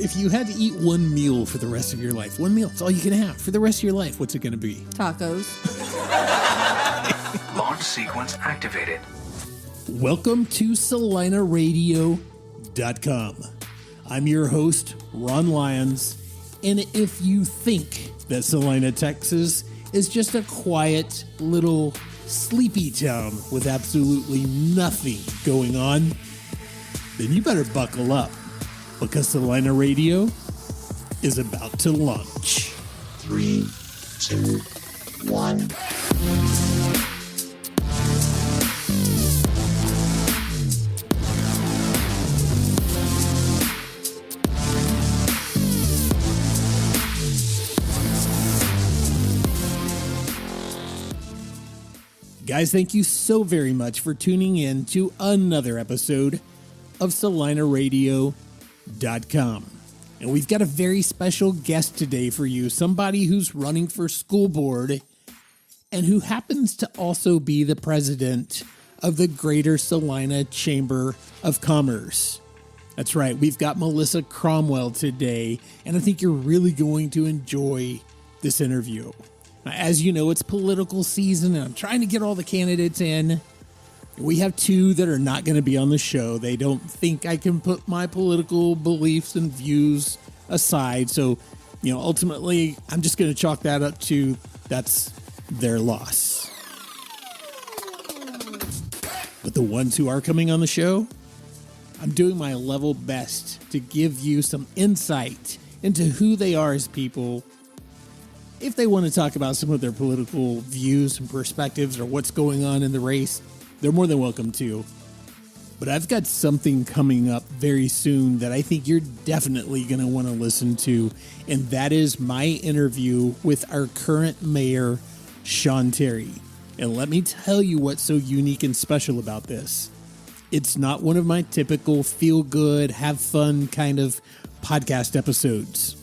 If you had to eat one meal for the rest of your life, one meal, it's all you can have for the rest of your life, what's it going to be? Tacos. Launch sequence activated. Welcome to CelinaRadio.com. I'm your host, Ron Lyons, and if you think that Celina, Texas is just a quiet little sleepy town with absolutely nothing going on, then you better buckle up, because Celina Radio is about to launch. 3, 2, 1. Guys, thank you so very much for tuning in to another episode of CelinaRadio.com. And we've got a very special guest today for you, somebody who's running for school board and who happens to also be the president of the Greater Celina Chamber of Commerce. That's right, we've got Melissa Cromwell today, and I think you're really going to enjoy this interview. As you know, it's political season, and I'm trying to get all the candidates in. We have two that are not going to be on the show. They don't think I can put my political beliefs and views aside. So, ultimately, I'm just going to chalk that up to that's their loss. But the ones who are coming on the show, I'm doing my level best to give you some insight into who they are as people. If they want to talk about some of their political views and perspectives or what's going on in the race, they're more than welcome to. But I've got something coming up very soon that I think you're definitely going to want to listen to, and that is my interview with our current mayor, Sean Terry. And let me tell you what's so unique and special about this. It's not one of my typical feel-good, have fun kind of podcast episodes.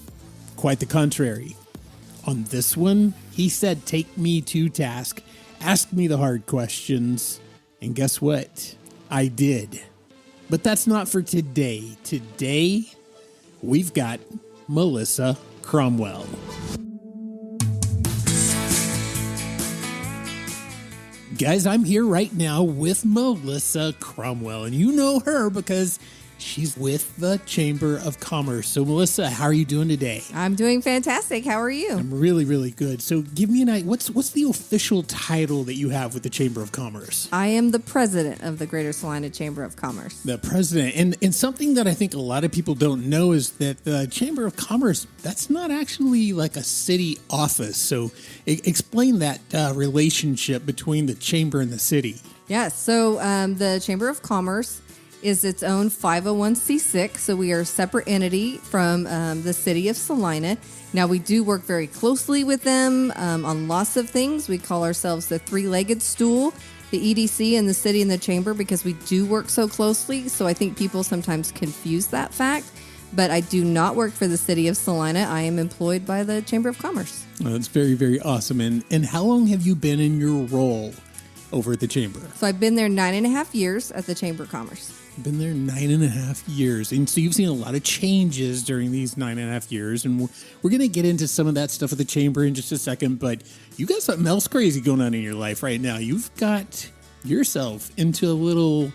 Quite the contrary. On this one, he said, take me to task, ask me the hard questions, and guess what? I did. But that's not for today. Today, we've got Melissa Cromwell. Guys, I'm here right now with Melissa Cromwell, and you know her because she's with the Chamber of Commerce. So, Melissa, how are you doing today? I'm doing fantastic. How are you? I'm really, really good. So give me an idea. What's the official title that you have with the Chamber of Commerce? I am the president of the Greater Celina Chamber of Commerce. The president. And something that I think a lot of people don't know is that the Chamber of Commerce, that's not actually like a city office. So explain that relationship between the chamber and the city. Yes. So the Chamber of Commerce is its own 501c6, so we are a separate entity from the city of Celina. Now, we do work very closely with them on lots of things. We call ourselves the three-legged stool, the EDC and the city and the chamber, because we do work so closely. So I think people sometimes confuse that fact. But I do not work for the city of Celina. I am employed by the Chamber of Commerce. Oh, that's very, very awesome. And how long have you been in your role over at the chamber? So I've been there 9.5 years at the Chamber of Commerce. Been there 9.5 years. And so you've seen a lot of changes during these 9.5 years. And we're going to get into some of that stuff at the chamber in just a second. But you got something else crazy going on in your life right now. You've got yourself into a little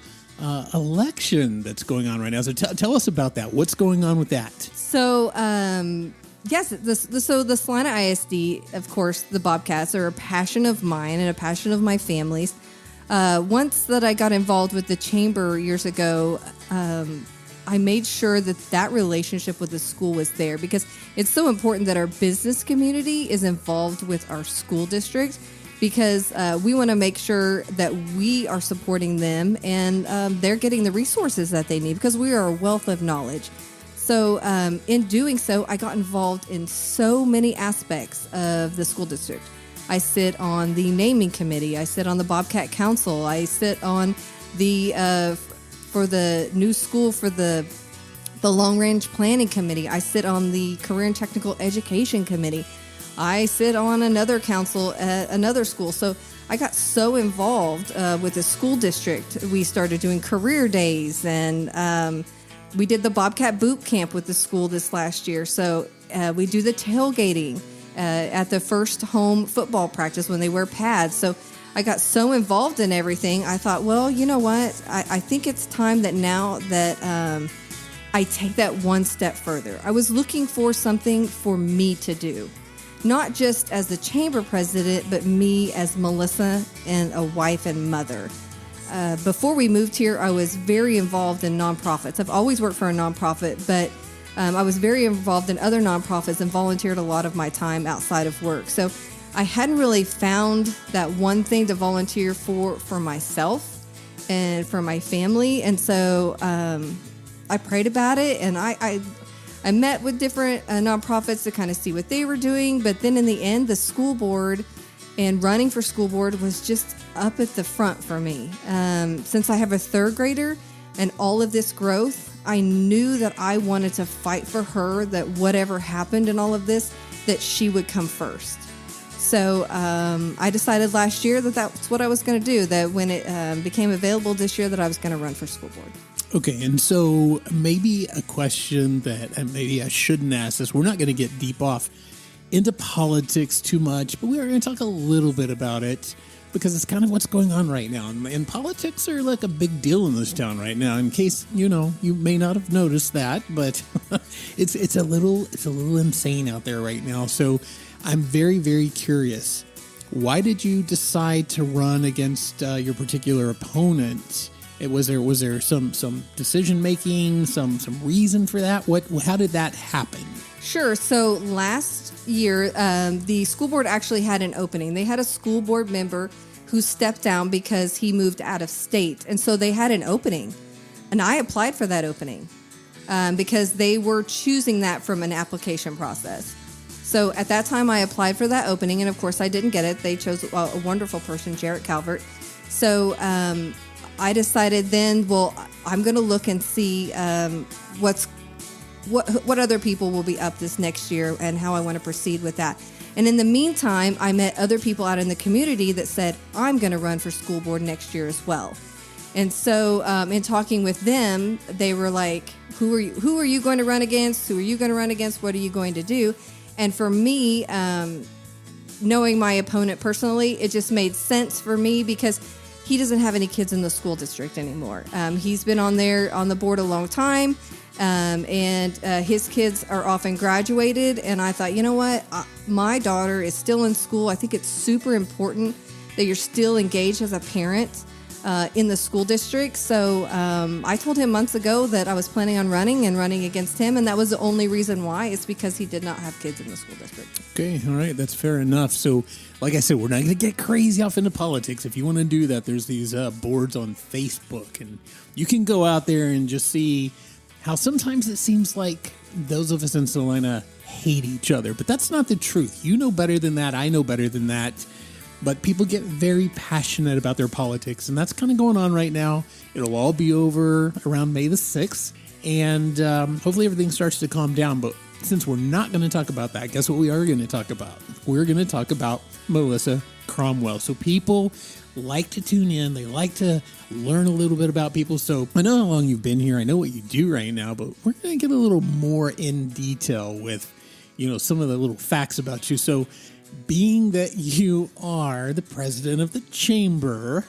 election that's going on right now. So tell us about that. What's going on with that? So, yes, so the Celina ISD, of course, the Bobcats are a passion of mine and a passion of my family's. Once that I got involved with the chamber years ago, I made sure that relationship with the school was there, because it's so important that our business community is involved with our school district, because we want to make sure that we are supporting them and they're getting the resources that they need, because we are a wealth of knowledge. So in doing so, I got involved in so many aspects of the school district. I sit on the naming committee. I sit on the Bobcat Council. I sit on the for the new school for the long range planning committee. I sit on the career and technical education committee. I sit on another council at another school. So I got so involved with the school district. We started doing career days and We did the Bobcat Boot Camp with the school this last year. So we do the tailgating at the first home football practice when they wear pads. So I got so involved in everything. I thought, well, you know what? I think it's time that now that I take that one step further. I was looking for something for me to do, not just as the chamber president, but me as Melissa and a wife and mother. Before we moved here, I was very involved in nonprofits. I've always worked for a nonprofit, but I was very involved in other nonprofits and volunteered a lot of my time outside of work. So I hadn't really found that one thing to volunteer for myself and for my family. And so I prayed about it, and I met with different nonprofits to kind of see what they were doing. But then in the end, the school board and running for school board was just up at the front for me. Since I have a third grader and all of this growth, I knew that I wanted to fight for her, that whatever happened in all of this, that she would come first. So I decided last year that that's what I was going to do, that when it became available this year, that I was going to run for school board. Okay, and so maybe a question that maybe I shouldn't ask this. We're not going to get deep off into politics too much, but we are going to talk a little bit about it because it's kind of what's going on right now. And politics are like a big deal in this town right now. In case, you may not have noticed that, but it's a little insane out there right now. So I'm very, very curious. Why did you decide to run against your particular opponent? Was there some decision making, some reason for that? How did that happen? Sure. So last year, the school board actually had an opening. They had a school board member who stepped down because he moved out of state. And so they had an opening. And I applied for that opening because they were choosing that from an application process. So at that time, I applied for that opening. And of course, I didn't get it. They chose a wonderful person, Jarrett Calvert. So I decided then, well, I'm going to look and see what other people will be up this next year and how I want to proceed with that. And in the meantime, I met other people out in the community that said, I'm going to run for school board next year as well. And so in talking with them, they were like, who are you going to run against? Who are you going to run against? What are you going to do? And for me, knowing my opponent personally, it just made sense for me because he doesn't have any kids in the school district anymore. He's been on the board a long time. And his kids are often graduated. And I thought, you know what? My daughter is still in school. I think it's super important that you're still engaged as a parent in the school district. So I told him months ago that I was planning on running against him. And that was the only reason why. It's because he did not have kids in the school district. Okay. All right. That's fair enough. So like I said, we're not going to get crazy off into politics. If you want to do that, there's these boards on Facebook. And you can go out there and just see how sometimes it seems like those of us in Celina hate each other, but that's not the truth. You know better than that. I know better than that. But people get very passionate about their politics, and that's kind of going on right now. It'll all be over around May the 6th, and hopefully everything starts to calm down. But since we're not going to talk about that, guess what we are going to talk about? We're going to talk about Melissa Cromwell. So people like to tune in. They like to learn a little bit about people. So I know how long you've been here. I know what you do right now, but we're going to get a little more in detail with, some of the little facts about you. So being that you are the president of the chamber,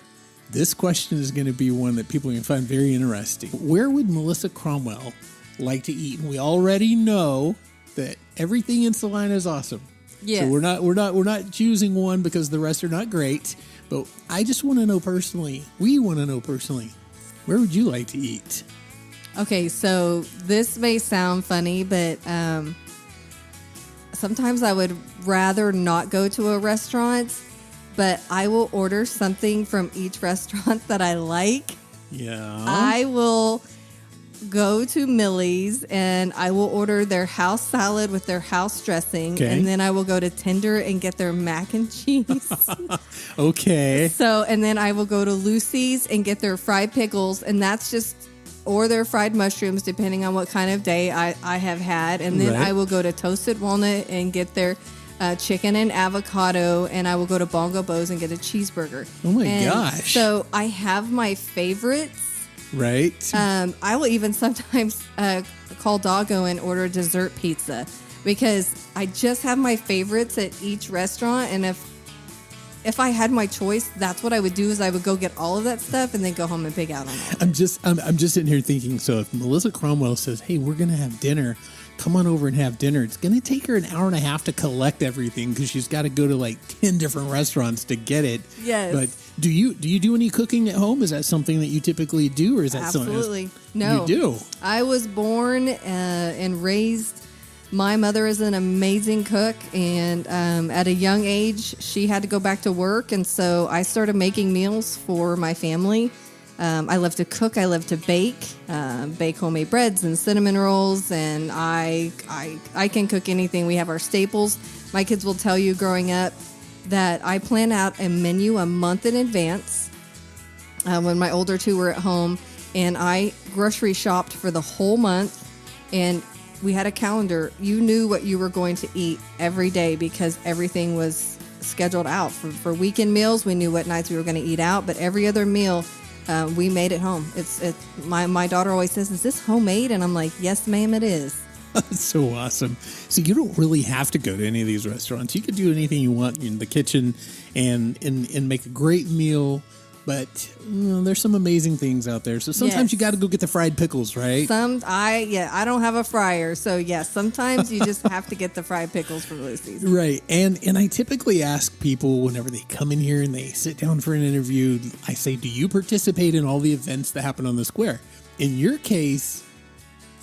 this question is going to be one that people are going to find very interesting. Where would Melissa Cromwell like to eat? And we already know that everything in Celina is awesome. Yes. So we're not choosing one because the rest are not great. But I just want to know personally, we want to know personally, where would you like to eat? Okay, so this may sound funny, but sometimes I would rather not go to a restaurant, but I will order something from each restaurant that I like. Yeah. I will go to Millie's and I will order their house salad with their house dressing. Okay. And then I will go to Tender and get their mac and cheese. Okay. So, and then I will go to Lucy's and get their fried pickles. And that's just, or their fried mushrooms, depending on what kind of day I have had. And then Right. I will go to Toasted Walnut and get their chicken and avocado. And I will go to Bongo Bo's and get a cheeseburger. Oh my And gosh. So I have my favorites. Right. I will even sometimes call Doggo and order dessert pizza because I just have my favorites at each restaurant. And if I had my choice, that's what I would do is I would go get all of that stuff and then go home and pick out on all. I'm just sitting here thinking, so if Melissa Cromwell says, hey, we're going to have dinner, come on over and have dinner. It's going to take her an hour and a half to collect everything because she's got to go to like 10 different restaurants to get it. Yes. But do you do any cooking at home? Is that something that you typically do, or is that Absolutely. something? No. You do? I was born and raised. My mother is an amazing cook, and at a young age, she had to go back to work, and so I started making meals for my family. I love to cook. I love to bake homemade breads and cinnamon rolls, and I can cook anything. We have our staples. My kids will tell you growing up that I plan out a menu a month in advance when my older two were at home, and I grocery shopped for the whole month, and we had a calendar. You knew what you were going to eat every day because everything was scheduled out. For weekend meals, we knew what nights we were going to eat out, but every other meal we made at home. My daughter always says, is this homemade? And I'm like, yes, ma'am, it is. That's so awesome. So you don't really have to go to any of these restaurants. You could do anything you want in the kitchen and make a great meal. But there's some amazing things out there. So sometimes you got to go get the fried pickles, right? I don't have a fryer. So yes, sometimes you just have to get the fried pickles from Lucy's. Right. And I typically ask people whenever they come in here and they sit down for an interview, I say, do you participate in all the events that happen on the square? In your case,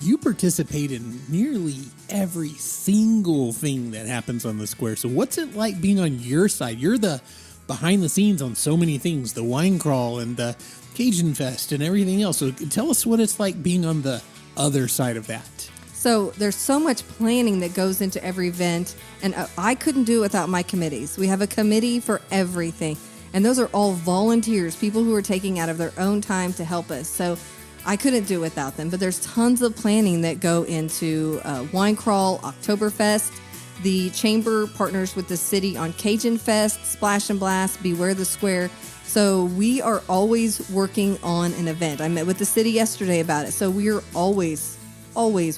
you participate in nearly every single thing that happens on the square. So what's it like being on your side? You're the behind the scenes on so many things, the wine crawl and the Cajun Fest and everything else. So tell us what it's like being on the other side of that. So there's so much planning that goes into every event, and I couldn't do it without my committees. We have a committee for everything, and those are all volunteers, people who are taking out of their own time to help us. So I couldn't do it without them, but there's tons of planning that go into wine crawl, Oktoberfest. The Chamber partners with the city on Cajun Fest, Splash and Blast, Beware the Square. So we are always working on an event. I met with the city yesterday about it. So we're always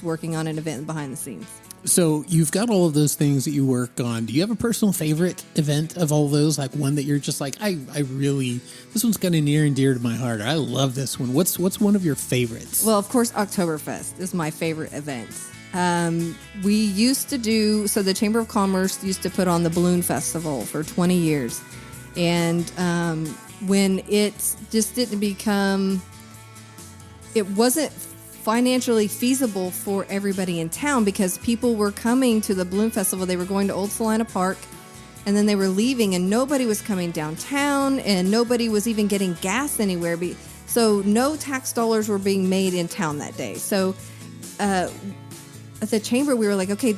working on an event behind the scenes. So you've got all of those things that you work on. Do you have a personal favorite event of all those? Like one that you're just like, I really, this one's kind of near and dear to my heart. I love this one. What's one of your favorites? Well, of course, Oktoberfest is my favorite event. We used to do, so the Chamber of Commerce used to put on the Balloon Festival for 20 years. And when it just didn't become, it wasn't financially feasible for everybody in town because people were coming to the Balloon Festival. They were going to Old Celina Park and then they were leaving and nobody was coming downtown and nobody was even getting gas anywhere. So no tax dollars were being made in town that day. So, at the Chamber, we were like, okay,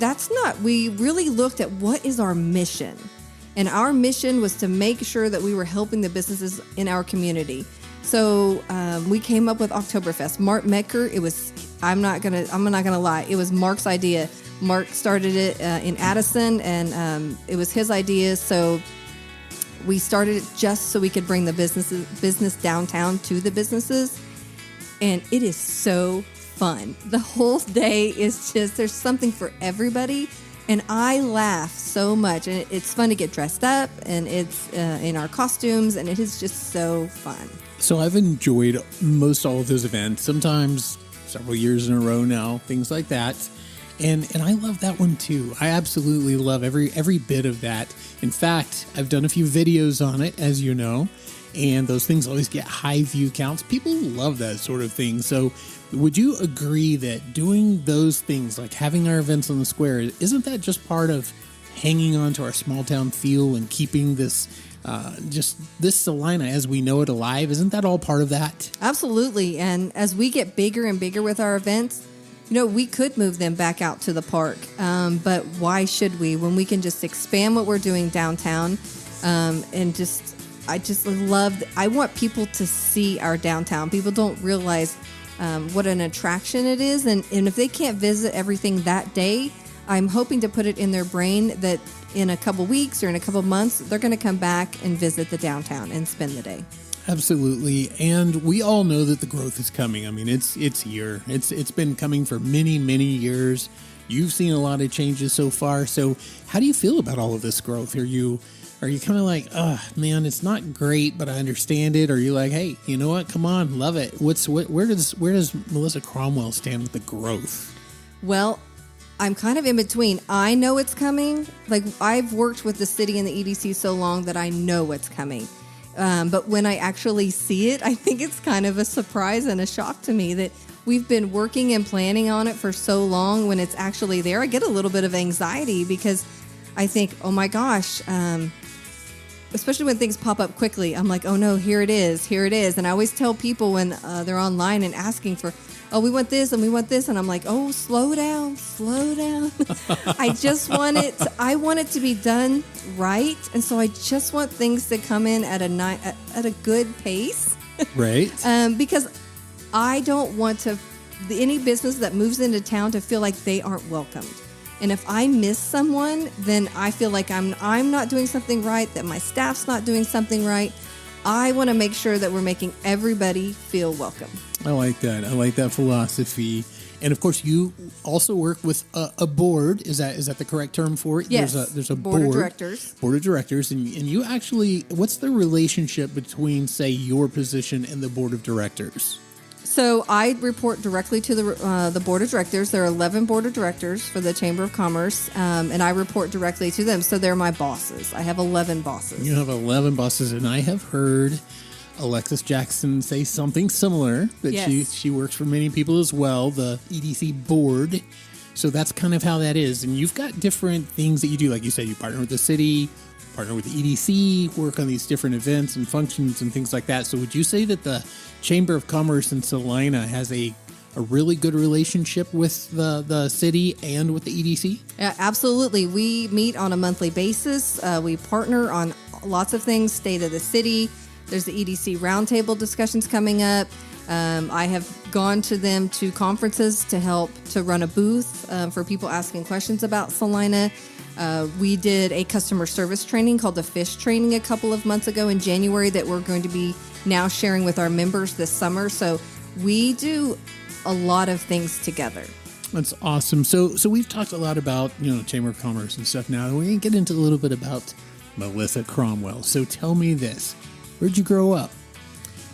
we really looked at what is our mission. And our mission was to make sure that we were helping the businesses in our community. So we came up with Oktoberfest. Mark Mecker, I'm not gonna lie, it was Mark's idea. Mark started it in Addison, and it was his idea. So we started it just so we could bring the business downtown to the businesses. And it is so fun. The whole day is just, there's something for everybody. And I laugh so much. And it's fun to get dressed up, and it's in our costumes, and it is just so fun. So I've enjoyed most all of those events, sometimes several years in a row now, things like that. And I love that one too. I absolutely love every bit of that. In fact, I've done a few videos on it, as you know, and those things always get high view counts. People love that sort of thing. So would you agree that doing those things, like having our events on the square, isn't that just part of hanging on to our small town feel and keeping this this Celina as we know it alive? Isn't that all part of that? Absolutely. And as we get bigger and bigger with our events, we could move them back out to the park. But why should we when we can just expand what we're doing downtown? I want people to see our downtown. People don't realize what an attraction it is. And if they can't visit everything that day, I'm hoping to put it in their brain that in a couple weeks or in a couple months, they're going to come back and visit the downtown and spend the day. Absolutely. And we all know that the growth is coming. I mean, it's here. It's been coming for many, many years. You've seen a lot of changes so far. So how do you feel about all of this growth? Are you kind of like, oh man, it's not great, but I understand it? Or are you like, hey, you know what? Come on, love it. Where does Melissa Cromwell stand with the growth? Well, I'm kind of in between. I know it's coming. Like, I've worked with the city and the EDC so long that I know what's coming. But when I actually see it, I think it's kind of a surprise and a shock to me that we've been working and planning on it for so long. When it's actually there, I get a little bit of anxiety because I think, oh my gosh, especially when things pop up quickly, I'm like, oh no, here it is. And I always tell people when they're online and asking for, oh, we want this and we want this. And I'm like, oh, slow down. I want it to be done right. And so I just want things to come in at a good pace. Right. Because I don't want any business that moves into town to feel like they aren't welcomed. And if I miss someone, then I feel like I'm not doing something right, that my staff's not doing something right. I want to make sure that we're making everybody feel welcome. I like that. I like that philosophy. And of course, you also work with a board. Is that the correct term for it? Yes. There's a board of directors. Board of directors. And you actually, what's the relationship between, say, your position and the board of directors? So I report directly to the board of directors. There are 11 board of directors for the Chamber of Commerce, and I report directly to them. So they're my bosses. I have 11 bosses. You have 11 bosses, and I have heard Alexis Jackson say something similar, that yes. she works for many people as well, the EDC board. So that's kind of how that is. And you've got different things that you do. Like you said, you partner with the city, partner with the EDC, work on these different events and functions and things like that. So would you say that the Chamber of Commerce in Celina has a really good relationship with the city and with the EDC? Yeah, absolutely. We meet on a monthly basis. We partner on lots of things, state of the city. There's the EDC roundtable discussions coming up. I have gone to them to conferences to help to run a booth for people asking questions about Celina. We did a customer service training called the FISH training a couple of months ago in January that we're going to be now sharing with our members this summer. So we do a lot of things together. That's awesome. So we've talked a lot about, Chamber of Commerce and stuff now. We're going to get into a little bit about Melissa Cromwell. So tell me this. Where'd you grow up?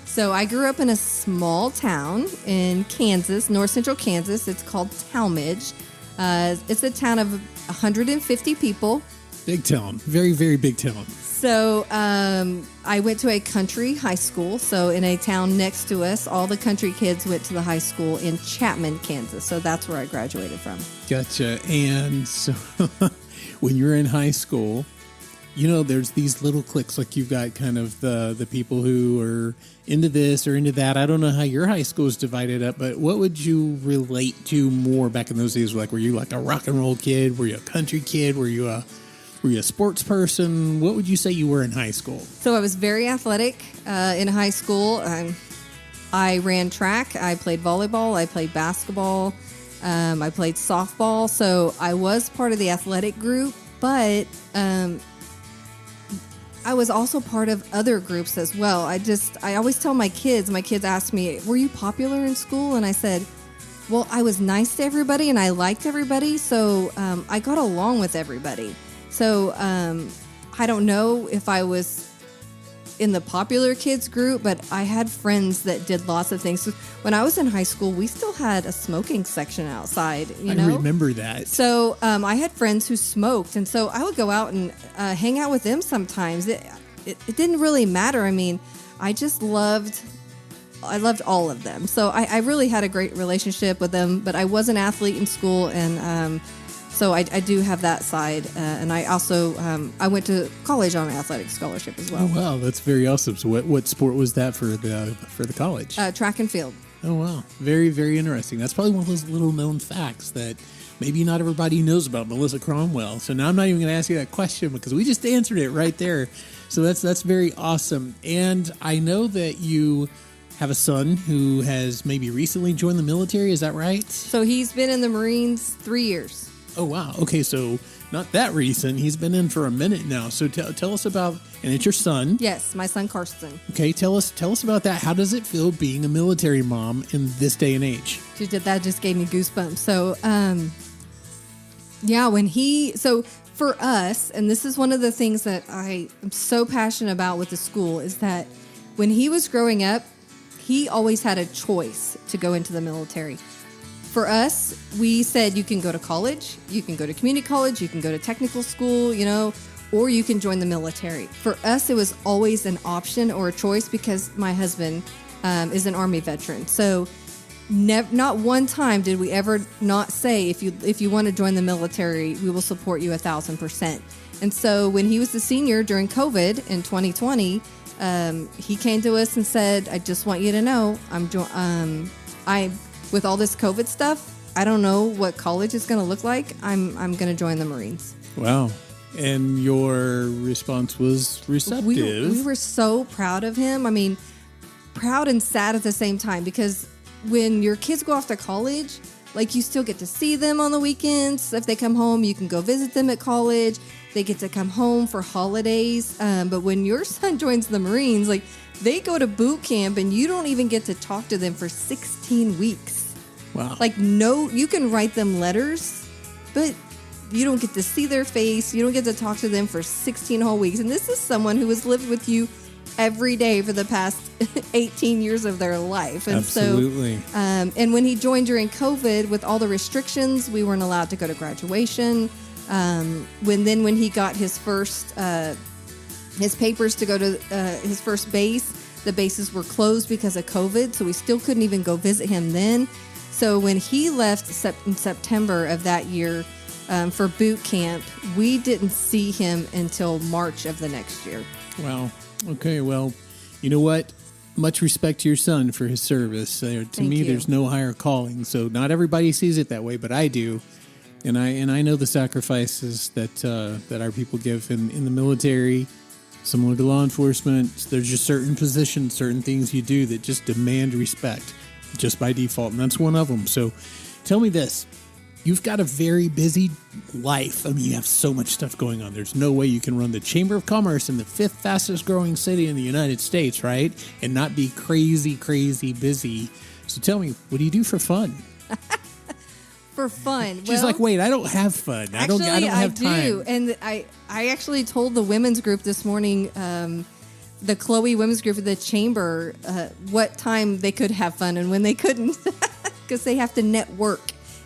So I grew up in a small town in Kansas, north central Kansas. It's called Talmadge. It's a town of 150 people. Big town. Very, very big town. So I went to a country high school. So in a town next to us, all the country kids went to the high school in Chapman, Kansas. So that's where I graduated from. Gotcha. And so when you're in high school, there's these little cliques, like you've got kind of the people who are into this or into that. I don't know how your high school is divided up, but what would you relate to more back in those days? Like, were you like a rock and roll kid? Were you a country kid? Were you a sports person? What would you say you were in high school? So I was very athletic in high school. I ran track. I played volleyball. I played basketball. I played softball. So I was part of the athletic group, but I was also part of other groups as well. I always tell my kids ask me, were you popular in school? And I said, well, I was nice to everybody and I liked everybody. So I got along with everybody. So I don't know if I was in the popular kids group, but I had friends that did lots of things. So when I was in high school, we still had a smoking section outside, I remember that. So I had friends who smoked, and so I would go out and hang out with them sometimes. It didn't really matter. I mean, I loved all of them. So I really had a great relationship with them, but I was an athlete in school, and so I do have that side, and I also I went to college on an athletic scholarship as well. Oh wow, that's very awesome. So what sport was that for the college? Track and field. Oh wow, very, very interesting. That's probably one of those little known facts that maybe not everybody knows about Melissa Cromwell. So now I'm not even going to ask you that question because we just answered it right there. So that's very awesome. And I know that you have a son who has maybe recently joined the military. Is that right? So he's been in the Marines 3 years. Oh, wow. Okay, so not that recent. He's been in for a minute now. So tell us about, and it's your son. Yes, my son Karsten. Okay, tell us about that. How does it feel being a military mom in this day and age? That just gave me goosebumps. So, so for us, and this is one of the things that I am so passionate about with the school, is that when he was growing up, he always had a choice to go into the military. For us, we said you can go to college, you can go to community college, you can go to technical school, or you can join the military. For us, it was always an option or a choice because my husband is an Army veteran. So not one time did we ever not say, if you want to join the military, we will support you 1,000%. And so when he was a senior during COVID in 2020, he came to us and said, I just want you to know, with all this COVID stuff, I don't know what college is going to look like. I'm going to join the Marines. Wow. And your response was receptive. We were so proud of him. I mean, proud and sad at the same time, because when your kids go off to college, like, you still get to see them on the weekends. If they come home, you can go visit them at college. They get to come home for holidays. But when your son joins the Marines, like, they go to boot camp and you don't even get to talk to them for 16 weeks. Wow. Like, no, you can write them letters, but you don't get to see their face. You don't get to talk to them for 16 whole weeks. And this is someone who has lived with you every day for the past 18 years of their life. And absolutely. And when he joined during COVID, with all the restrictions, we weren't allowed to go to graduation. When he got his first, his papers to go to his first base, the bases were closed because of COVID. So we still couldn't even go visit him then. So when he left in September of that year for boot camp, we didn't see him until March of the next year. Wow. Okay, well, you know what? Much respect to your son for his service. To me, there's no higher calling. So not everybody sees it that way, but I do. And I know the sacrifices that our people give in the military, similar to law enforcement. There's just certain positions, certain things you do that just demand respect just by default, and that's one of them. So tell me this. You've got a very busy life. I mean, you have so much stuff going on. There's no way you can run the Chamber of Commerce in the 5th fastest growing city in the United States, right? And not be crazy, crazy busy. So tell me, what do you do for fun? For fun. She's like, wait, I don't have fun. I don't have time. I do. And I actually told the women's group this morning, the Chloe women's group of the Chamber, what time they could have fun and when they couldn't, because they have to network.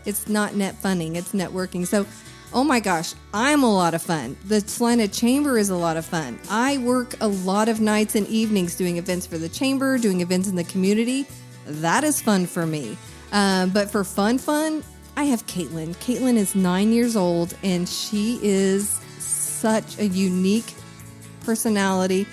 It's not net funning, it's networking. So, oh my gosh, I'm a lot of fun. The Celina Chamber is a lot of fun. I work a lot of nights and evenings doing events for the Chamber, doing events in the community. That is fun for me. But for fun, I have Caitlin. Caitlin is 9 years old, and she is such a unique personality.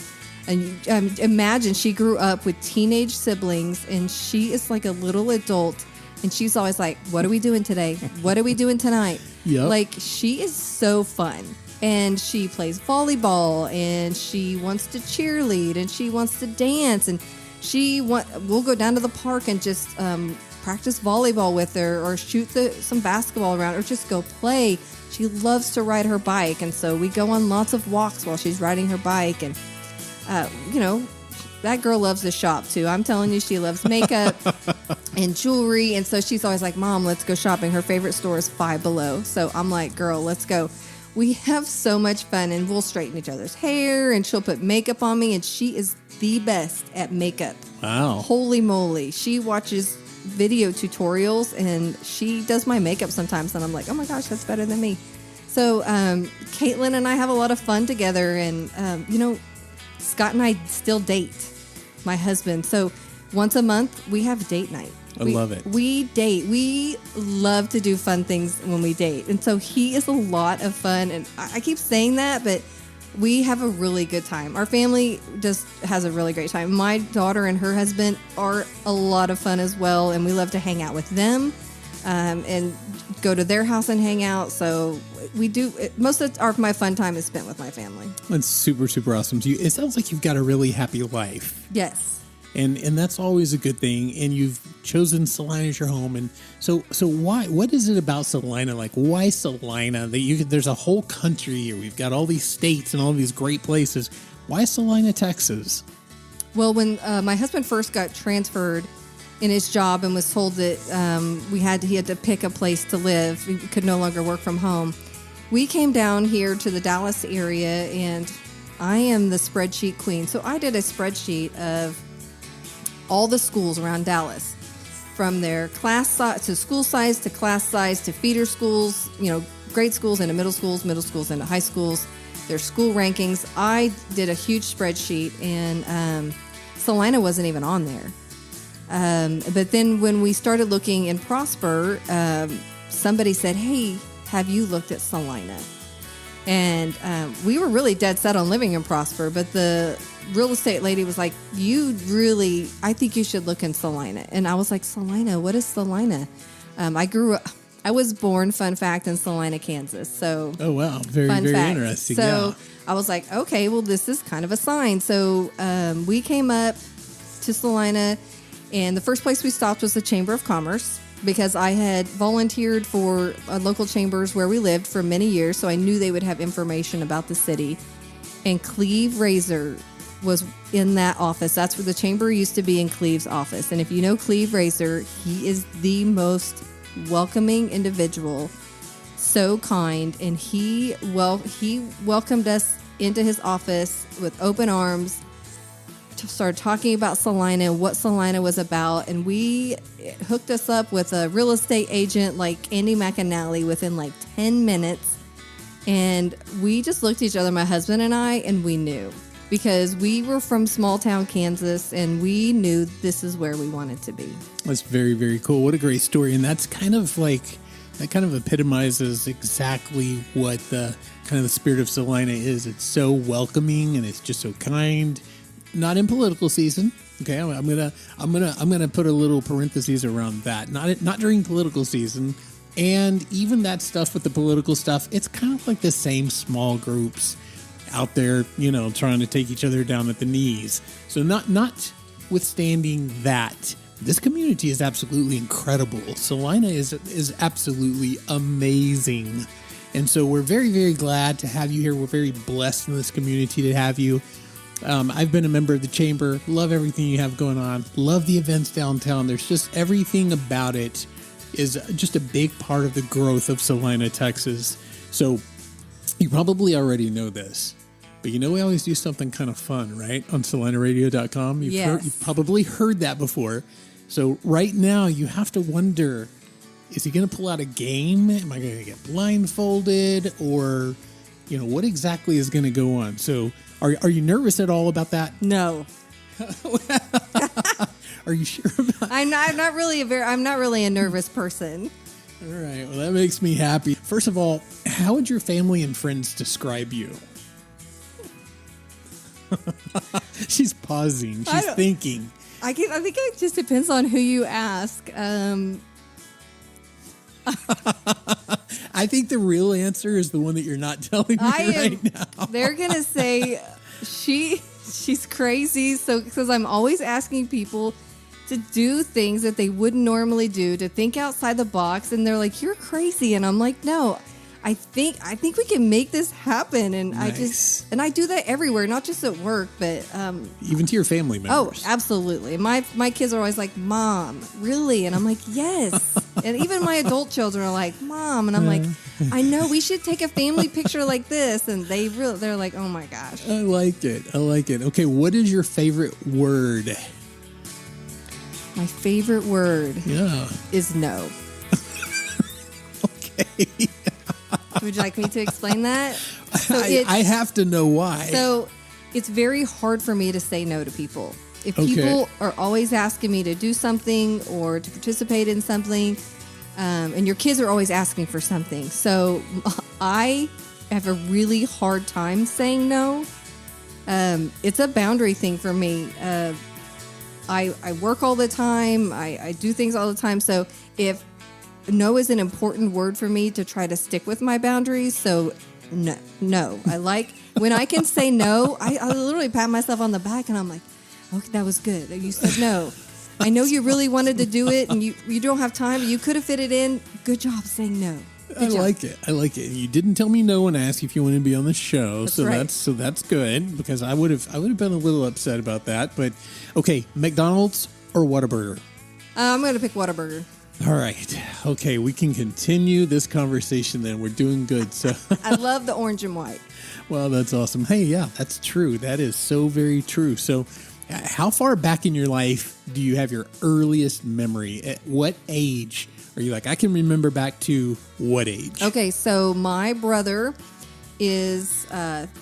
And imagine she grew up with teenage siblings, and she is like a little adult. And she's always like, what are we doing today? What are we doing tonight? Yep. Like, she is so fun. And she plays volleyball, and she wants to cheerlead, and she wants to dance. And we'll go down to the park and just practice volleyball with her, or shoot some basketball around, or just go play. She loves to ride her bike. And so we go on lots of walks while she's riding her bike. And, that girl loves to shop too. I'm telling you, she loves makeup and jewelry. And so she's always like, Mom, let's go shopping. Her favorite store is Five Below. So I'm like, girl, let's go. We have so much fun, and we'll straighten each other's hair, and she'll put makeup on me, and she is the best at makeup. Wow. Holy moly. She watches video tutorials, and she does my makeup sometimes, and I'm like, oh my gosh, that's better than me. So Caitlin and I have a lot of fun together, and Scott and I still date, my husband. So once a month, we have date night. I love it. We date. We love to do fun things when we date. And so he is a lot of fun. And I keep saying that, but we have a really good time. Our family just has a really great time. My daughter and her husband are a lot of fun as well. And we love to hang out with them and go to their house and hang out. So we do. Most of my fun time is spent with my family. That's super, super awesome. It sounds like you've got a really happy life. Yes. And that's always a good thing. And you've chosen Celina as your home. And so what is it about Celina? Like, why Celina? There's a whole country here. We've got all these states and all these great places. Why Celina, Texas? Well, when my husband first got transferred in his job and was told that he had to pick a place to live, he could no longer work from home, we came down here to the Dallas area, and I am the spreadsheet queen. So I did a spreadsheet of all the schools around Dallas, from their class size to school size to class size to feeder schools, grade schools into middle schools into high schools, their school rankings. I did a huge spreadsheet, and Celina wasn't even on there. But then when we started looking in Prosper, somebody said, "Hey, have you looked at Celina?" And we were really dead set on living in Prosper, but the real estate lady was like, I think you should look in Celina. And I was like, Celina? What is Celina? I was born, fun fact, in Celina, Kansas. So, oh, wow. Very, very interesting. So I was like, okay, well, this is kind of a sign. So we came up to Celina, and the first place we stopped was the Chamber of Commerce, because I had volunteered for local chambers where we lived for many years, so I knew they would have information about the city. And Cleve Razor was in that office. That's where the chamber used to be, in Cleve's office. And if you know Cleve Razor, he is the most welcoming individual, so kind, and he welcomed us into his office with open arms, to start talking about Celina and what Celina was about. And we hooked us up with a real estate agent like Andy McAnally within like 10 minutes. And we just looked at each other, my husband and I, and we knew, because we were from small town Kansas, and we knew this is where we wanted to be. That's very, very cool. What a great story. And that's kind of epitomizes exactly what the spirit of Celina is. It's so welcoming, and it's just so kind. Not in political season. Okay, I'm gonna put a little parentheses around that. Not during political season, and even that stuff with the political stuff. It's kind of like the same small groups out there, trying to take each other down at the knees. So notwithstanding that, this community is absolutely incredible. Celina is absolutely amazing, and so we're very, very glad to have you here. We're very blessed in this community to have you. I've been a member of the chamber. Love everything you have going on. Love the events downtown. There's just everything about it is just a big part of the growth of Celina, Texas. So you probably already know this, but we always do something kind of fun, right? On CelinaRadio.com. You've probably heard that before. So right now you have to wonder, is he going to pull out a game? Am I going to get blindfolded? Or, what exactly is going to go on? So are you nervous at all about that? No. Are you sure about I'm not really a nervous person. All right. Well, that makes me happy. First of all, how would your family and friends describe you? She's pausing. She's thinking. I think it just depends on who you ask. I think the real answer is the one that you're not telling me right now. They're going to say she's crazy. So, because I'm always asking people to do things that they wouldn't normally do, to think outside the box. And they're like, "You're crazy." And I'm like, "No, I think we can make this happen." And nice. I do that everywhere, not just at work, but even to your family members. Oh, absolutely. My kids are always like, "Mom, really?" And I'm like, "Yes." And even my adult children are like, "Mom," and I'm like, "I know, we should take a family picture like this." And they're like, "Oh my gosh." I like it. Okay, what is your favorite word? My favorite word is no. Okay. Would you like me to explain that? So I have to know why. So it's very hard for me to say no to people. If people are always asking me to do something or to participate in something, and your kids are always asking for something, so I have a really hard time saying no. It's a boundary thing for me. I work all the time. I do things all the time. So if no is an important word for me to try to stick with my boundaries. So no. I like when I can say no, I literally pat myself on the back and I'm like, Okay, that was good. You said no. I know you really wanted to do it, and you don't have time. You could have fit it in. Good job saying no. I like it. And you didn't tell me no and ask if you want to be on the show. That's right. That's good, because I would have been a little upset about that. But okay, McDonald's or Whataburger? I'm going to pick Whataburger. All right. Okay, we can continue this conversation then. We're doing good. So I love the orange and white. Well, that's awesome. Hey, yeah, that's true. That is so very true. So how far back in your life do you have your earliest memory? At what age are you like, I can remember back to what age? Okay, so my brother is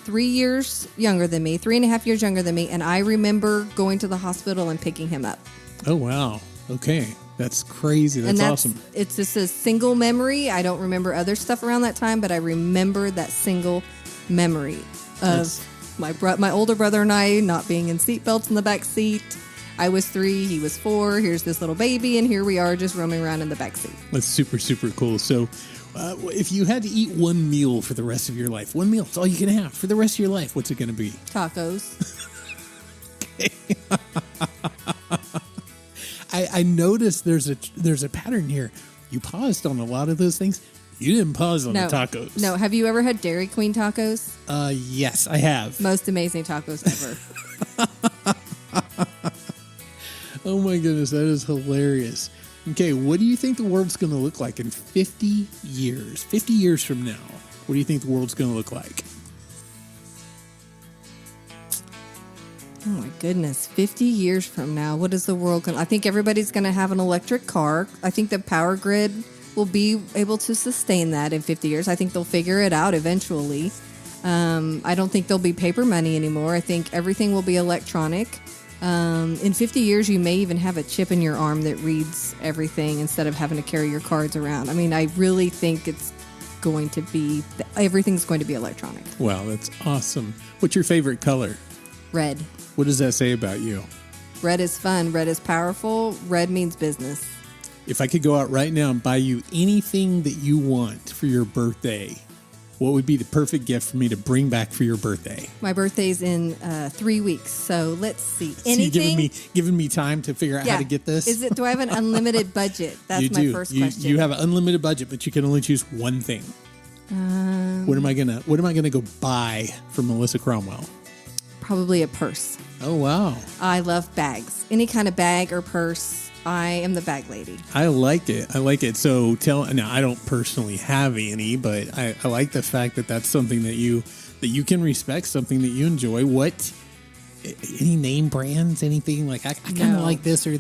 3 years younger than me, 3.5 years younger than me, and I remember going to the hospital and picking him up. Oh, wow. Okay. That's crazy. That's awesome. It's just a single memory. I don't remember other stuff around that time, but I remember that single memory of my older brother and I not being in seatbelts in the back seat. I was 3, he was 4. Here's this little baby, and here we are just roaming around in the back seat. That's super, super cool. So if you had to eat one meal for the rest of your life, one meal, it's all you can have for the rest of your life, what's it going to be? Tacos. I noticed there's a pattern here. You paused on a lot of those things. You didn't pause on the tacos. No. Have you ever had Dairy Queen tacos? Yes, I have. Most amazing tacos ever. Oh my goodness, that is hilarious. Okay, what do you think the world's going to look like in 50 years? 50 years from now, what do you think the world's going to look like? Oh my goodness, 50 years from now, what is the world going to... I think everybody's going to have an electric car. I think the power grid will be able to sustain that in 50 years. I think they'll figure it out eventually. I don't think there'll be paper money anymore. I think everything will be electronic. In 50 years, you may even have a chip in your arm that reads everything instead of having to carry your cards around. I mean, I really think it's going to be... everything's going to be electronic. Wow, that's awesome. What's your favorite color? Red. What does that say about you? Red is fun. Red is powerful. Red means business. If I could go out right now and buy you anything that you want for your birthday, what would be the perfect gift for me to bring back for your birthday? My birthday's in 3 weeks, so let's see. Anything? So you're giving me time to figure out how to get this? Do I have an unlimited budget? That's you my do. first question. You have an unlimited budget, but you can only choose one thing. What am I gonna go buy for Melissa Cromwell? Probably a purse. Oh wow! I love bags. Any kind of bag or purse. I am the bag lady. I like it. So now I don't personally have any, but I like the fact that that's something that you can respect, something that you enjoy. What? Any name brands? Anything like I kind of like this, or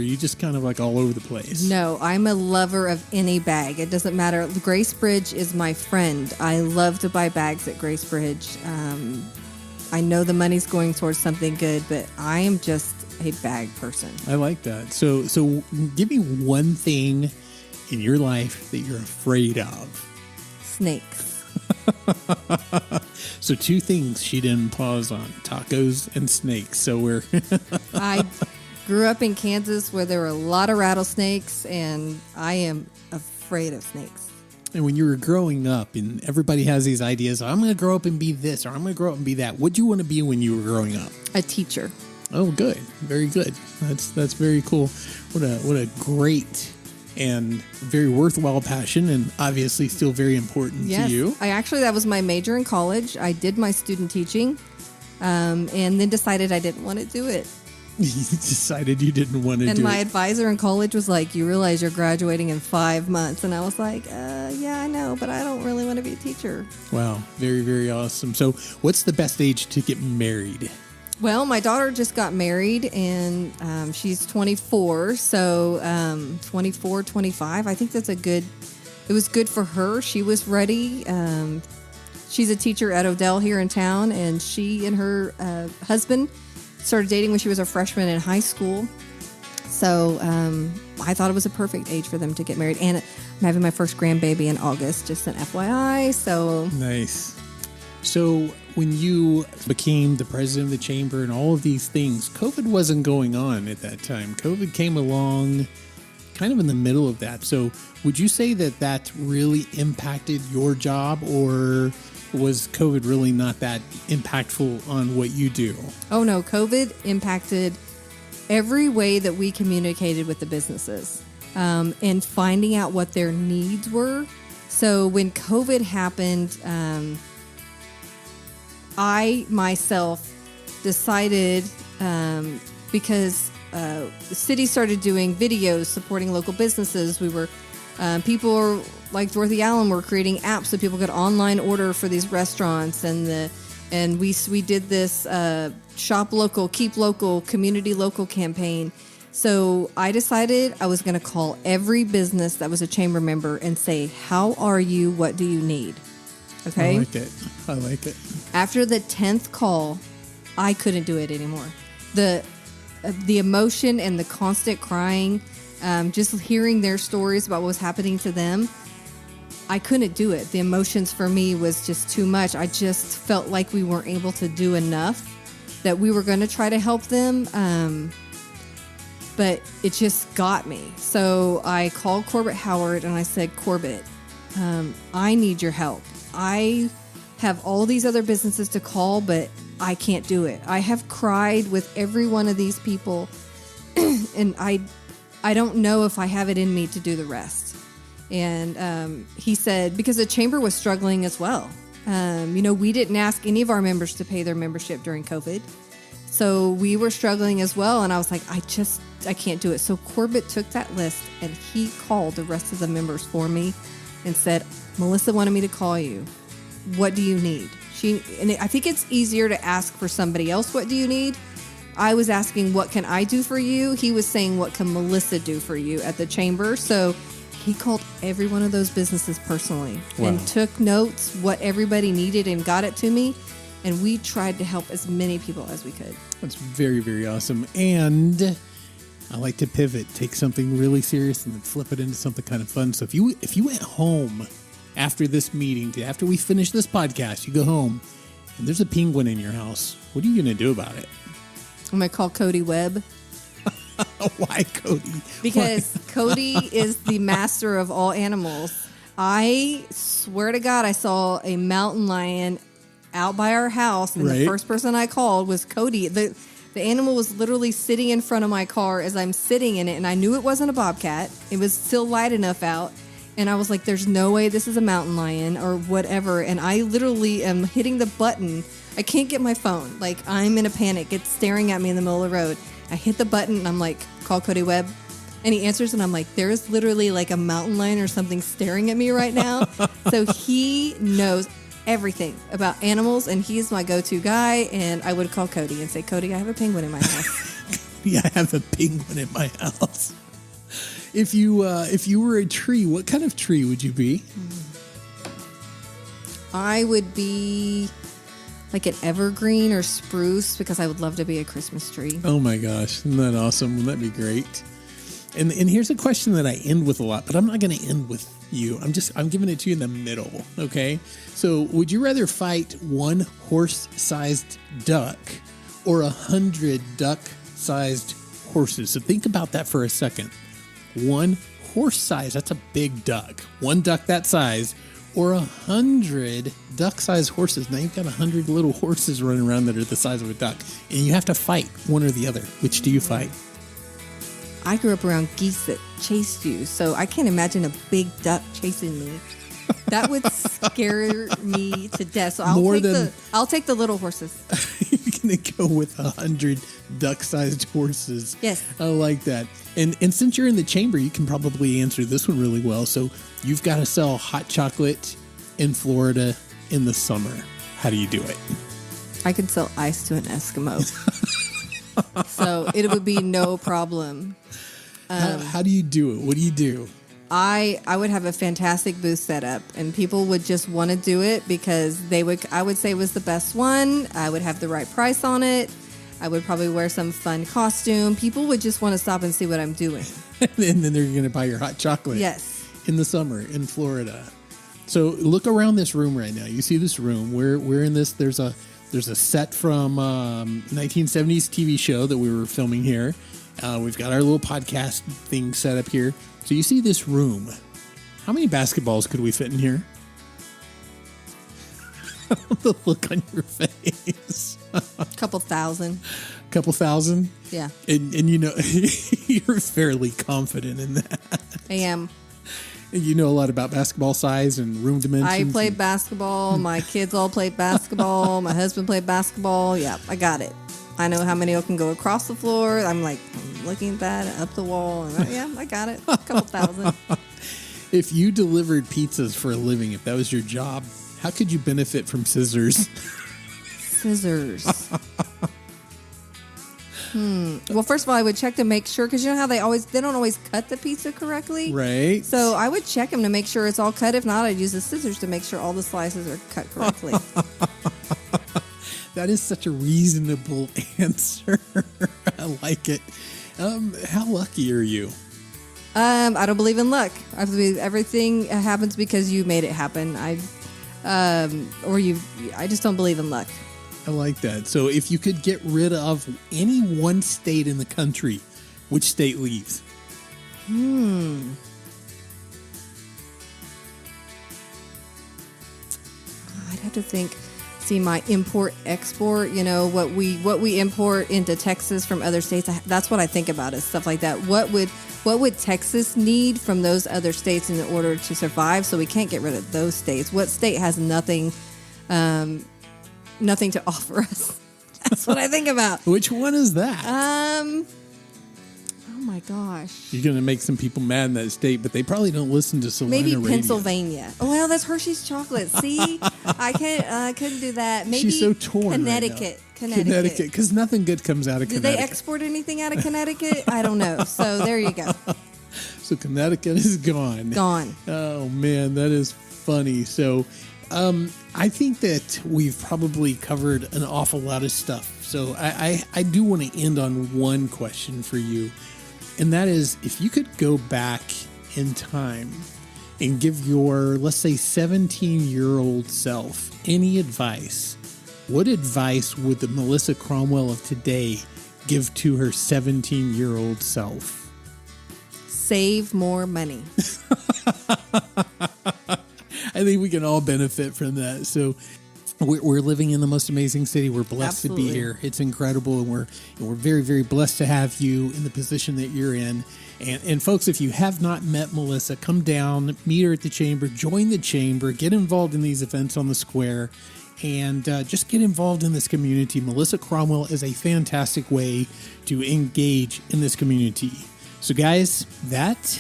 you just kind of like all over the place? No, I'm a lover of any bag. It doesn't matter. Gracebridge is my friend. I love to buy bags at Gracebridge. I know the money's going towards something good, but I am just a bag person. I like that. So give me one thing in your life that you're afraid of. Snakes. So 2 things she didn't pause on: tacos and snakes. So we're I grew up in Kansas where there were a lot of rattlesnakes, and I am afraid of snakes. And when you were growing up, and everybody has these ideas, I'm going to grow up and be this, or I'm going to grow up and be that. What did you want to be when you were growing up? A teacher. Oh, good. Very good. That's very cool. What a great and very worthwhile passion, and obviously still very important to you. That was my major in college. I did my student teaching, and then decided I didn't want to do it. You decided you didn't want to do it. And my advisor in college was like, "You realize you're graduating in 5 months." And I was like, yeah, I know, but I don't really want to be a teacher. Wow. Very, very awesome. So what's the best age to get married? Well, my daughter just got married, and she's 24. So 24, 25, I think that's it was good for her. She was ready. She's a teacher at Odell here in town, and she and her husband started dating when she was a freshman in high school. So I thought it was a perfect age for them to get married. And I'm having my first grandbaby in August, just an FYI. So nice. So when you became the president of the chamber and all of these things, COVID wasn't going on at that time. COVID came along kind of in the middle of that. So would you say that really impacted your job, or was COVID really not that impactful on what you do? Oh no, COVID impacted every way that we communicated with the businesses and finding out what their needs were. So when COVID happened, I myself decided, because the city started doing videos supporting local businesses. We were people like Dorothy Allen were creating apps so people could online order for these restaurants, and we did this shop local, keep local, community local campaign. So I decided I was going to call every business that was a chamber member and say, "How are you? What do you need?" Okay. I like it. After the 10th call, I couldn't do it anymore. The emotion and the constant crying, just hearing their stories about what was happening to them, I couldn't do it. The emotions for me was just too much. I just felt like we weren't able to do enough, that we were going to try to help them, but it just got me. So I called Corbett Howard and I said, "Corbett, I need your help. I have all these other businesses to call, but I can't do it. I have cried with every one of these people, and I don't know if I have it in me to do the rest." And he said, because the chamber was struggling as well. We didn't ask any of our members to pay their membership during COVID. So we were struggling as well. And I was like, I can't do it. So Corbett took that list and he called the rest of the members for me and said, "Melissa wanted me to call you. What do you need?" And I think it's easier to ask for somebody else, "What do you need?" I was asking, "What can I do for you?" He was saying, "What can Melissa do for you at the chamber?" So he called every one of those businesses personally and took notes, what everybody needed, and got it to me. And we tried to help as many people as we could. That's very, very awesome. And I like to pivot, take something really serious and then flip it into something kind of fun. So if you went home after this meeting, after we finish this podcast, you go home and there's a penguin in your house, what are you going to do about it? I'm going to call Cody Webb. Why Cody? Because Cody is the master of all animals. I swear to God, I saw a mountain lion out by our house, and the first person I called was Cody. The animal was literally sitting in front of my car as I'm sitting in it, and I knew it wasn't a bobcat. It was still light enough out, and I was like, "There's no way this is a mountain lion or whatever." And I literally am hitting the button. I can't get my phone. Like, I'm in a panic. It's staring at me in the middle of the road. I hit the button, and I'm like, "Call Cody Webb." And he answers, and I'm like, there is literally like a mountain lion or something staring at me right now. So he knows everything about animals, and he's my go-to guy. And I would call Cody and say, "Cody, I have a penguin in my house." Yeah, I have a penguin in my house. If you were a tree, what kind of tree would you be? I would be like an evergreen or spruce, because I would love to be a Christmas tree. Oh my gosh, isn't that awesome? Wouldn't that be great? And here's a question that I end with a lot, but I'm not going to end with you. I'm giving it to you in the middle, okay? So would you rather fight one horse-sized duck or 100 duck-sized horses? So think about that for a second. One horse size, that's a big duck. One duck that size, or 100 duck-sized horses. Now you've got 100 little horses running around that are the size of a duck, and you have to fight one or the other. Which do you fight? I grew up around geese that chased you, so I can't imagine a big duck chasing me. That would scare me to death. So I'll take the little horses. You're going to go with 100 duck-sized horses. Yes. I like that. And since you're in the chamber, you can probably answer this one really well. So you've got to sell hot chocolate in Florida in the summer. How do you do it? I could sell ice to an Eskimo. So it would be no problem. How do you do it? What do you do? I would have a fantastic booth set up, and people would just want to do it because I would say it was the best one. I would have the right price on it. I would probably wear some fun costume. People would just want to stop and see what I'm doing. And then they're going to buy your hot chocolate. Yes. In the summer in Florida. So look around this room right now. You see this room. We're in this. There's a set from 1970s TV show that we were filming here. We've got our little podcast thing set up here. So you see this room. How many basketballs could we fit in here? The look on your face. Couple thousand. couple thousand? Yeah. And you're fairly confident in that. I am. And you know a lot about basketball size and room dimensions. I played basketball. My kids all played basketball. My husband played basketball. Yeah, I got it. I know how many can go across the floor. I'm like looking at that, up the wall. And yeah, I got it. A couple thousand. If you delivered pizzas for a living, if that was your job, how could you benefit from scissors? Scissors. Well, first of all, I would check to make sure, because you know how they don't always cut the pizza correctly. Right. So I would check them to make sure it's all cut. If not, I'd use the scissors to make sure all the slices are cut correctly. That is such a reasonable answer. I like it. How lucky are you? I don't believe in luck. I believe everything happens because you made it happen. I just don't believe in luck. I like that. So if you could get rid of any one state in the country, which state leaves? I'd have to think. See, my import export, what we import into Texas from other states, that's what I think about, is stuff like that. What would Texas need from those other states in order to survive? So we can't get rid of those states. What state has nothing to offer us? That's what I think about. Which one is that? Oh my gosh. You're going to make some people mad in that state, but they probably don't listen to Celina Maybe Radio. Pennsylvania. Oh, well, that's Hershey's chocolate. See, I couldn't do that. Maybe She's so torn. Connecticut. Right now. Connecticut, because nothing good comes out of Did Connecticut. they export anything out of Connecticut? I don't know. So there you go. So Connecticut is gone. Gone. Oh man, that is funny. So I think that we've probably covered an awful lot of stuff. So I do want to end on one question for you. And that is, if you could go back in time and give your, let's say, 17-year-old self any advice, what advice would the Melissa Cromwell of today give to her 17-year-old self? Save more money. I think we can all benefit from that. So we're living in the most amazing city. We're blessed to be here. It's incredible, and we're very, very blessed to have you in the position that you're in. And folks, if you have not met Melissa, come down, meet her at the chamber, join the chamber, get involved in these events on the square, and just get involved in this community. Melissa Cromwell is a fantastic way to engage in this community. So guys, that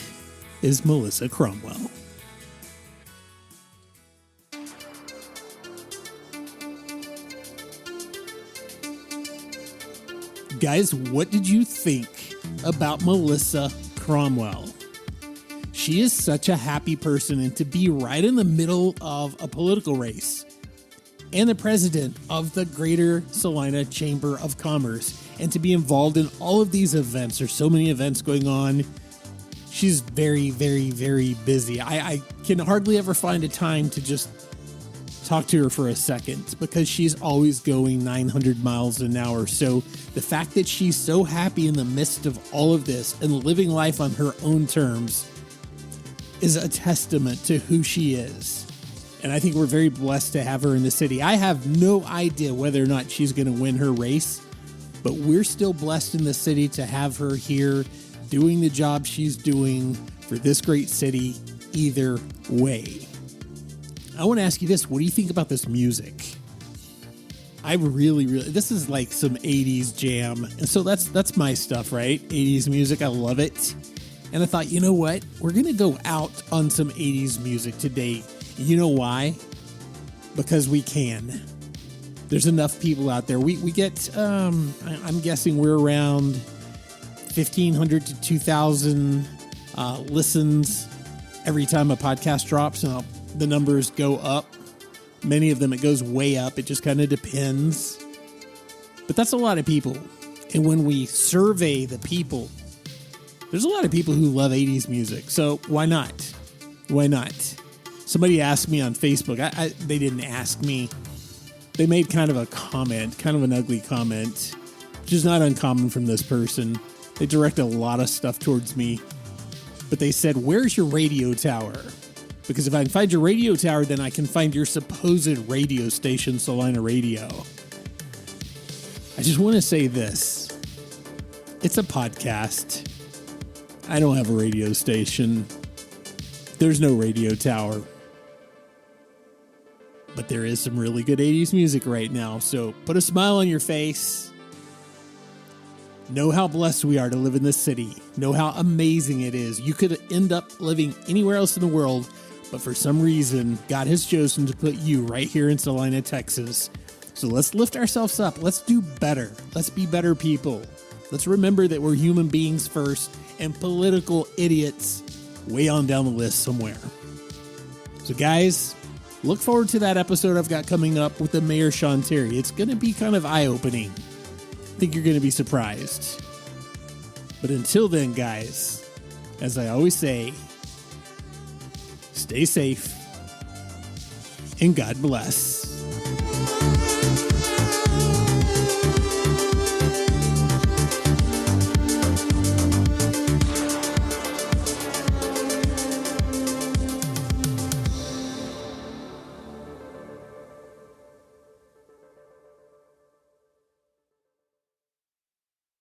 is Melissa Cromwell. Guys, what did you think about Melissa Cromwell? She is such a happy person, and to be right in the middle of a political race and the president of the Greater Celina Chamber of Commerce, and to be involved in all of these events. There's so many events going on. She's very, very, very busy. I can hardly ever find a time to just talk to her for a second, because she's always going 900 miles an hour. So the fact that she's so happy in the midst of all of this and living life on her own terms is a testament to who she is. And I think we're very blessed to have her in the city. I have no idea whether or not she's going to win her race, but we're still blessed in the city to have her here doing the job she's doing for this great city either way. I want to ask you this. What do you think about this music? I really, this is like some 80s jam. And so that's my stuff, right? 80s music. I love it. And I thought, you know what? We're going to go out on some 80s music today. You know why? Because we can. There's enough people out there. We get, I'm guessing we're around 1,500 to 2,000 listens every time a podcast drops. And the numbers go up. Many of them, it goes way up. It just kind of depends. But that's a lot of people. And when we survey the people, there's a lot of people who love 80s music. So why not? Why not? Somebody asked me on Facebook. They didn't ask me. They made kind of a comment, kind of an ugly comment, which is not uncommon from this person. They direct a lot of stuff towards me. But they said, "Where's your radio tower?" Because if I can find your radio tower, then I can find your supposed radio station, Celina Radio. I just want to say this. It's a podcast. I don't have a radio station. There's no radio tower. But there is some really good 80s music right now, so put a smile on your face. Know how blessed we are to live in this city. Know how amazing it is. You could end up living anywhere else in the world, but for some reason, God has chosen to put you right here in Celina, Texas. So let's lift ourselves up. Let's do better. Let's be better people. Let's remember that we're human beings first and political idiots way on down the list somewhere. So guys, look forward to that episode I've got coming up with the Mayor Sean Terry. It's going to be kind of eye-opening. I think you're going to be surprised. But until then, guys, as I always say, stay safe and God bless.